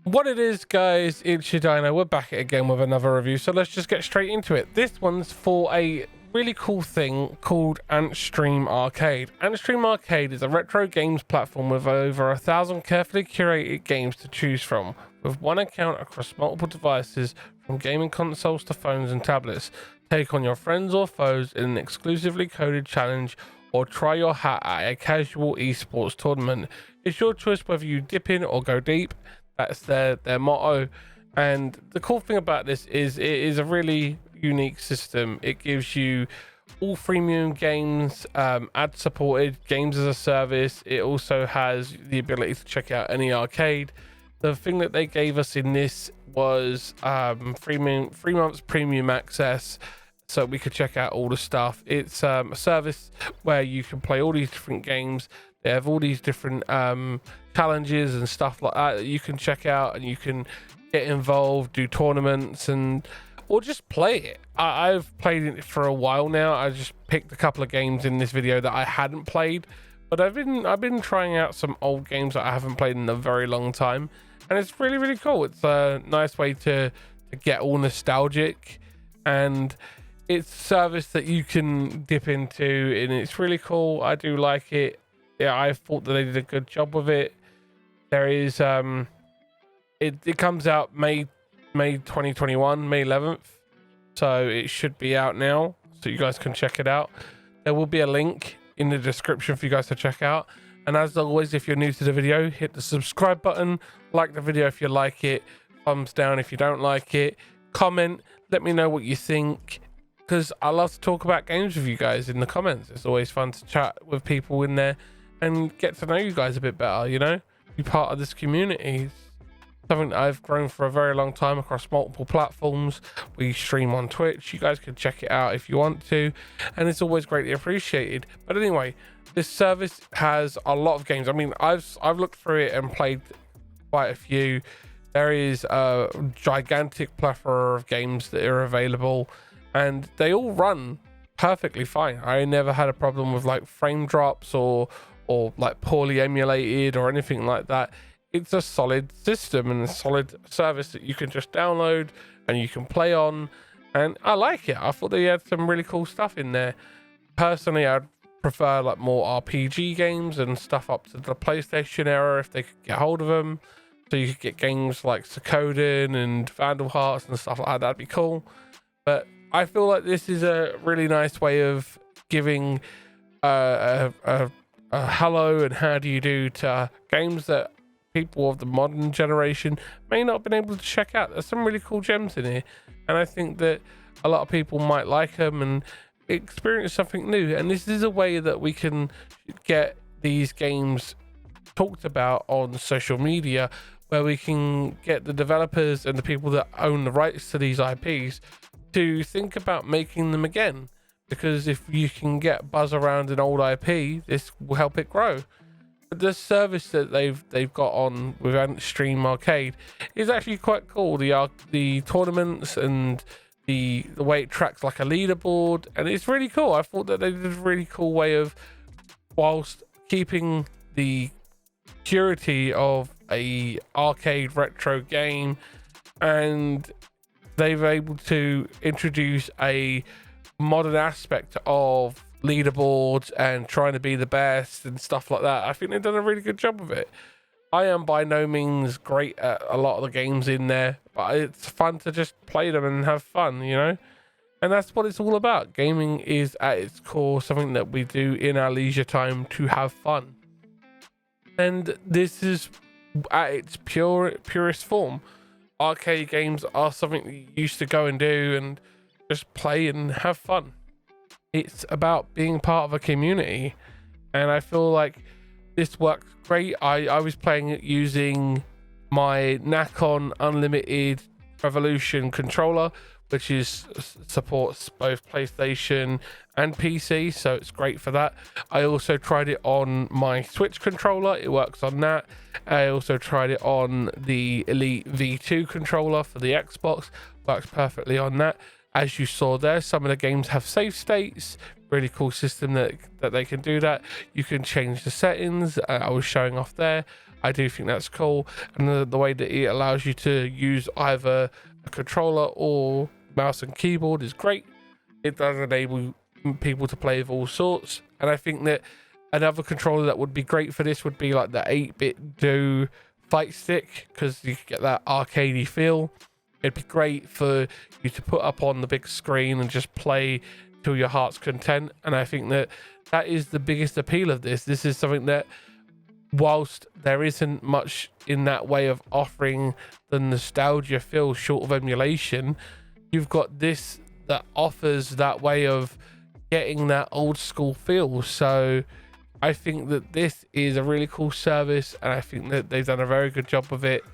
What it is, guys, it's your Dino. We're back again with another review, so let's just get straight into it. This one's for a really cool thing called Antstream Arcade. Antstream Arcade is a retro games platform with over 1,000 carefully curated games to choose from, with one account across multiple devices from gaming consoles to phones and tablets. Take on your friends or foes in an exclusively coded challenge or try your hat at a casual esports tournament. It's your choice whether you dip in or go deep. That's their motto. And the cool thing about this is it is a really unique system. It gives you all freemium games, ad supported games as a service. It also has the ability to check out any arcade. The thing that they gave us in this was 3 months premium access, so we could check out all the stuff. It's a service where you can play all these different games. They have all these different challenges and stuff like that you can check out, and you can get involved, do tournaments, or just play it. I've played it for a while now. I just picked a couple of games in this video that I hadn't played, but I've been trying out some old games that I haven't played in a very long time, and it's really cool. It's a nice way to get all nostalgic, and it's a service that you can dip into, and it's really cool. I do like it. Yeah, I thought that they did a good job with it. There is it comes out May 2021, May 11th, so it should be out now, so you guys can check it out. There will be a link in the description for you guys to check out, and as always, if you're new to the video, hit the subscribe button, like the video if you like it, thumbs down if you don't like it, comment, let me know what you think, because I love to talk about games with you guys in the comments. It's always fun to chat with people in there and get to know you guys a bit better, you know, be part of this community. It's something that I've grown for a very long time across multiple platforms. We stream on Twitch. You guys can check it out if you want to, and it's always greatly appreciated. But anyway, this service has a lot of games. I mean, I've looked through it and played quite a few. There is a gigantic plethora of games that are available, and they all run perfectly fine. I never had a problem with like frame drops or like poorly emulated or anything like that. It's a solid system and a solid service that you can just download and you can play on, and I like it. I thought they had some really cool stuff in there. Personally, I'd prefer like more RPG games and stuff up to the PlayStation era if they could get hold of them, so you could get games like Suikoden and Vandal Hearts and stuff like that. That'd be cool. But I feel like this is a really nice way of giving a hello and how do you do to games that people of the modern generation may not have been able to check out. There's some really cool gems in here, and I think that a lot of people might like them and experience something new. And this is a way that we can get these games talked about on social media, where we can get the developers and the people that own the rights to these IPs to think about making them again. Because if you can get buzz around an old IP, this will help it grow. But the service that they've got on with Antstream Arcade is actually quite cool. The tournaments and the way it tracks like a leaderboard, and it's really cool. I thought that they did a really cool way of, whilst keeping the purity of a arcade retro game, and they've able to introduce a modern aspect of leaderboards and trying to be the best and stuff like that. I think they've done a really good job of it. I am by no means great at a lot of the games in there, but it's fun to just play them and have fun, you know? And that's what it's all about. Gaming is at its core something that we do in our leisure time to have fun. And this is at its purest form. Arcade games are something that you used to go and do and just play and have fun. It's about being part of a community, and I feel like this works great. I was playing it using my Nacon Unlimited Revolution controller, which supports both PlayStation and PC, so it's great for that. I also tried it on my Switch controller. It works on that. I also tried it on the Elite V2 controller for the Xbox. Works perfectly on that. As you saw there, some of the games have save states. Really cool system that they can do that. You can change the settings. I was showing off there. I do think that's cool, and the way that it allows you to use either a controller or mouse and keyboard is great. It does enable people to play with all sorts, and I think that another controller that would be great for this would be like the 8-bit Do fight stick, because you get that arcadey feel. It'd be great for you to put up on the big screen and just play to your heart's content, and I think that that is the biggest appeal of this. This is something that, whilst there isn't much in that way of offering the nostalgia feel short of emulation, you've got this that offers that way of getting that old school feel. So I think that this is a really cool service, and I think that they've done a very good job of it,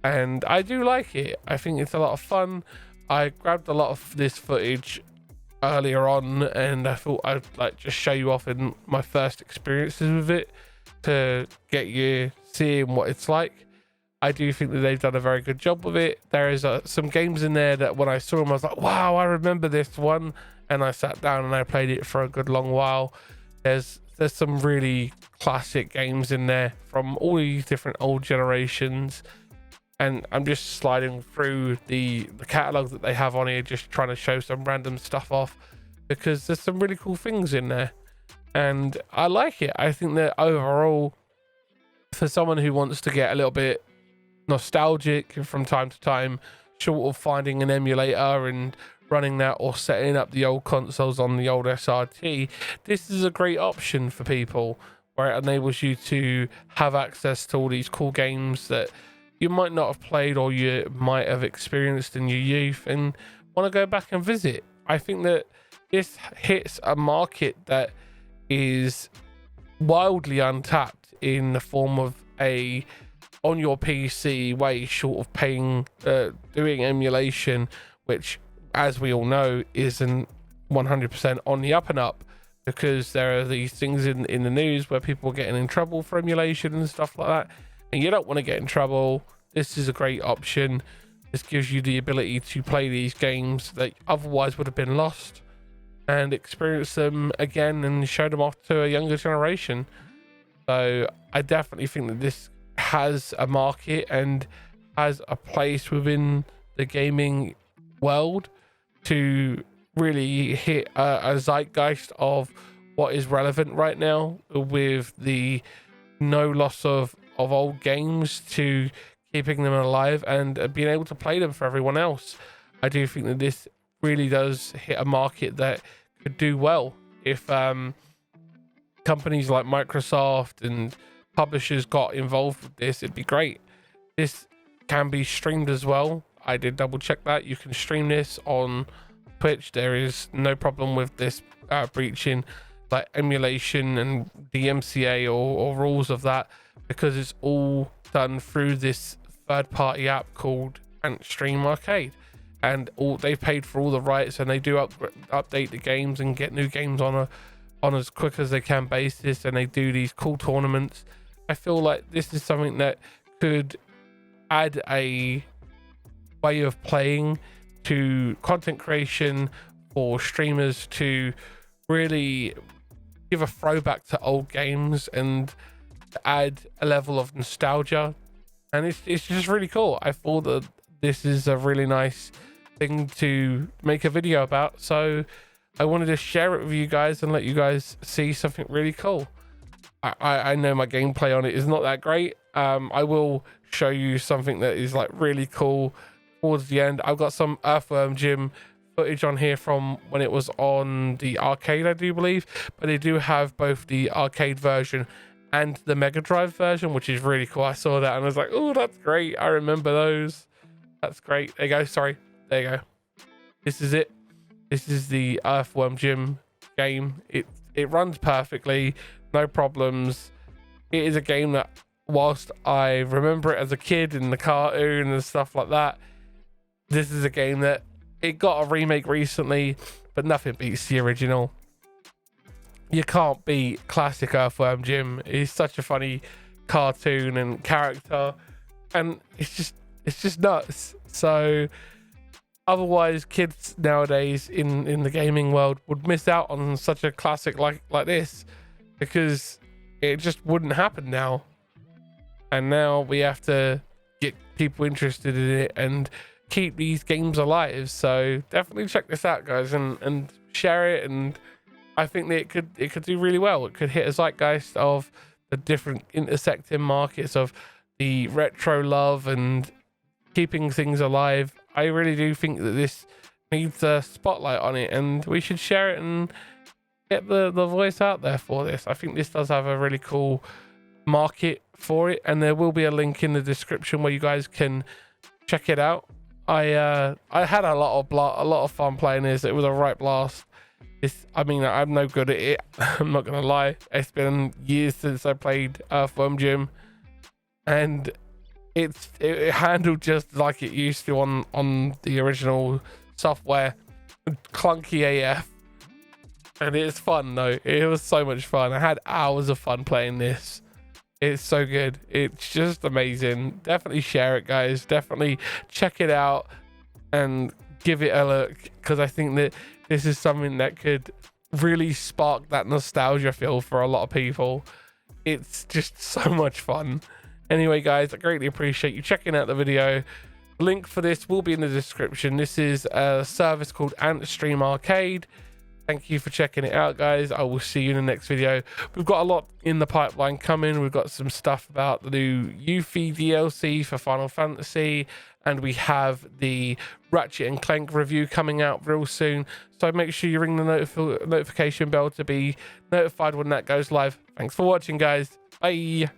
and I do like it. I think it's a lot of fun. I grabbed a lot of this footage earlier on, and I thought I'd like just show you off in my first experiences with it to get you seeing what it's like. I do think that they've done a very good job with it. There is some games in there that when I saw them, I was like, wow, I remember this one, and I sat down and I played it for a good long while. There's some really classic games in there from all these different old generations, and I'm just sliding through the catalog that they have on here, just trying to show some random stuff off, because there's some really cool things in there, and I like it. I think that overall, for someone who wants to get a little bit nostalgic from time to time, short of finding an emulator and running that or setting up the old consoles on the old SRT, this is a great option for people, where it enables you to have access to all these cool games that you might not have played or you might have experienced in your youth and want to go back and visit. I think that this hits a market that is wildly untapped in the form of a on your PC way, short of paying, doing emulation, which, as we all know, isn't 100% on the up and up, because there are these things in the news where people are getting in trouble for emulation and stuff like that, and you don't want to get in trouble. This is a great option. This gives you the ability to play these games that otherwise would have been lost and experience them again and show them off to a younger generation. So I definitely think that this has a market and has a place within the gaming world to really hit a zeitgeist of what is relevant right now, with the no loss of old games to keeping them alive and being able to play them for everyone else. I do think that this really does hit a market that could do well if companies like Microsoft and publishers got involved with this. It'd be great. This can be streamed as well. I did double check that you can stream this on Twitch. There is no problem with this breaching like emulation and DMCA or rules of that, because it's all done through this third-party app called Antstream Arcade, and they paid for all the rights, and they do update the games and get new games on as quick as they can basis, and they do these cool tournaments. I feel like this is something that could add a way of playing to content creation for streamers to really give a throwback to old games and add a level of nostalgia, and it's just really cool. I thought that this is a really nice thing to make a video about, so I wanted to share it with you guys and let you guys see something really cool. I know my gameplay on it is not that great. I will show you something that is like really cool towards the end. I've got some Earthworm Jim footage on here from when it was on the arcade, I do believe, but they do have both the arcade version and the Mega Drive version, which is really cool. I saw that and I was like, oh, that's great. I remember those. That's great. There you go. Sorry. There you go. This is it. This is the Earthworm Jim game. It runs perfectly. No problems. It is a game that, whilst I remember it as a kid in the cartoon and stuff like that, this is a game that it got a remake recently, but nothing beats the original. You can't beat classic Earthworm Jim. He's such a funny cartoon and character, and it's just nuts. So otherwise, kids nowadays in the gaming world would miss out on such a classic like this, because it just wouldn't happen now. and now we have to get people interested in it and keep these games alive. So definitely check this out, guys, and share it. And I think that it could do really well. It could hit a zeitgeist of the different intersecting markets of the retro love and keeping things alive. I really do think that this needs a spotlight on it, and we should share it and get the voice out there for this. I think this does have a really cool market for it, and there will be a link in the description where you guys can check it out. I had a lot of fun playing this. It was a right blast. I mean, I'm no good at it. I'm not gonna lie. It's been years since I played Earthworm Jim, and it handled just like it used to on the original software. Clunky AF, and it's fun though. It was so much fun. I had hours of fun playing this. It's so good. It's just amazing. Definitely share it, guys. Definitely check it out and give it a look, because I think that this is something that could really spark that nostalgia feel for a lot of people. It's just so much fun. Anyway, guys, I greatly appreciate you checking out the video. Link for this will be in the description. This is a service called Antstream Arcade. Thank you for checking it out, guys. I will see you in the next video. We've got a lot in the pipeline coming. We've got some stuff about the new Yuffie DLC for Final Fantasy, and we have the Ratchet and Clank review coming out real soon. So make sure you ring the notification bell to be notified when that goes live. Thanks for watching, guys. Bye.